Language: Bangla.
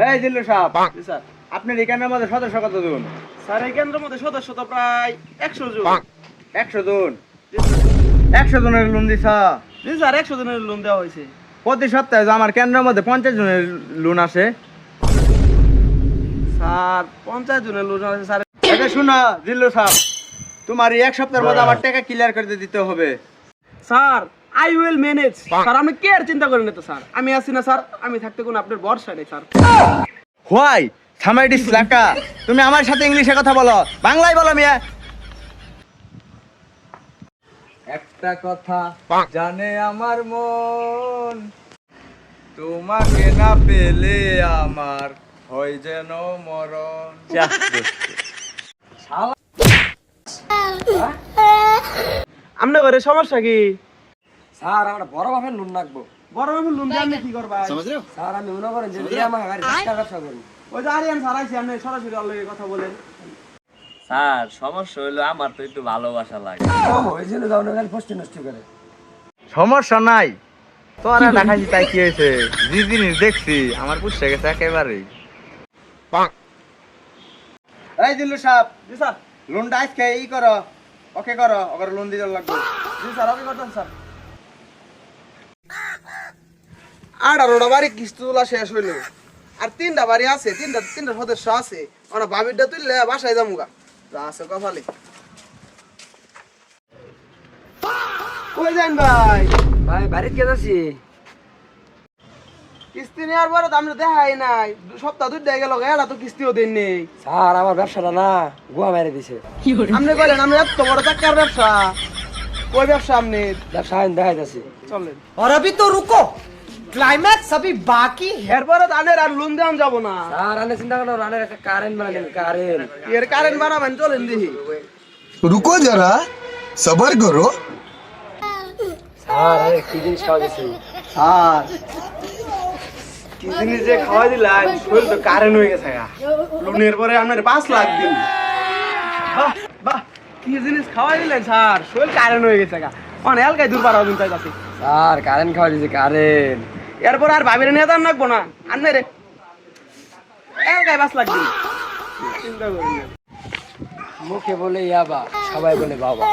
এই জিল্লু সাহেব, জি স্যার। আপনার এই কেন্দ্রের মধ্যে সদস্য কতজন? স্যার এই কেন্দ্রের মধ্যে সদস্য তো প্রায় 100 জন। 100 জন। জি স্যার। 100 জনের লোন দিছা? জি স্যার, 100 জনের লোন দেওয়া হয়েছে। প্রতি সপ্তাহে যে আমার কেন্দ্রের মধ্যে 50 জনের লোন আসে। স্যার 50 জনের লোন আছে স্যার। এটা শুনো জিল্লু সাহেব, তোমার এই এক সপ্তাহের মধ্যে আমার টাকা ক্লিয়ার করে দিতে হবে। Sir I will manage. Sir আপনি কে আর চিন্তা করেন না তো স্যার, আমি আছি না স্যার, আমি থাকতে কোনো আপনার ভরসা নেই স্যার। হোয়াই সামাইডিস লাকা, তুমি আমার সাথে ইংলিশে কথা বলো, বাংলায় বলো মিয়া। একটা কথা জানে আমার মন, তোমাকে না পেলে আমার হয় যেন মরণ। আপনার ঘরে সমস্যা কি? স্যার আমরা বড় ভাবে লোন রাখবো। বড় ভাবে লোন দিয়ে আপনি কি করবা? স্যার আমি মনে করেন যে আমার গাড়ি ব্যবসা করি। ওই যে আরিয়ান স্যার আইছে, আপনি সরাসরি ওর লগে কথা বলেন। স্যার সমস্যা হইলো আমার তো একটু ভালোবাসা লাগে। ওই জন্য যাও না গাড়ি ফস্টি নষ্ট করে। সমস্যা নাই, তোরা দেখাচ্ছি তাই কি হয়েছে, যে জিনিস দেখছি আমার পুষে গেছে একেবারে। এই দিল্লু সাহেব, জি স্যার। লোনটা আজকে ই করো, ওকে করো, ওকে লোন দিতে লাগবে। জি স্যার, ওকে করতেন স্যার। 18টা বাড়ি কিস্তি তোলা শেষ হইলো, আর 3টা বাড়ি আছে, তিনটা সদস্য আছে। ওরা ভাবিরটা তুললে বাসায় যামুগা, যা আছে কপালে। কই যান ভাই? ভাই বাড়িতে কে আছি? কিস্তি নেওয়ার পরে তো আমরা দেখাই নাই, সপ্তাহ 2 গেল, এরা তো কিস্তিও দেন নেই। স্যার আমার ব্যবসাটা না গোয়া মেরে দিছে। আপনি কইলেন আমরা এত বড় টাকার ব্যবসা, ওই ব্যবসা আপনি ব্যবসা আমি দেখাইতেছি। চলেন। और अभी तो रुको, क्लाइमैक्स अभी बाकी है। এরপরে তো আনের আর লোন দেওয়া যাবো না। স্যার আমি চিন্তা করলাম রানের একটা কারেন্ট বানালেন, কারেন্ট। এর কারেন্ট বানাবেন, চলেন দেখি। रुको जरा सबर करो। স্যার আরে কি জিনিস খাওয়া গেছে? আর কি জিনিস যে খাওয়াই দিলাই, শরীর তো কারেন্ট হয়ে গেছে গা। লোনের পরে আপনার 5 লাখ দিন। বাহ বাহ, কি জিনিস খাওয়াই দিলেন স্যার, শরীর কারেন্ট হয়ে গেছে গা। অনেক এলাকায় দূর পারা দিন চাইতাছি। স্যার কারেন্ট খাওয়া দিয়েছে, কারেন্ট। এরপর আর ভাবির নিয়ে দাম রাখবো না, আর নাই রে এলাকায় 5 লাখ দিন। চিন্তা করি না। মুখে বলে ইয়াবা, সবাই বলে বাবা।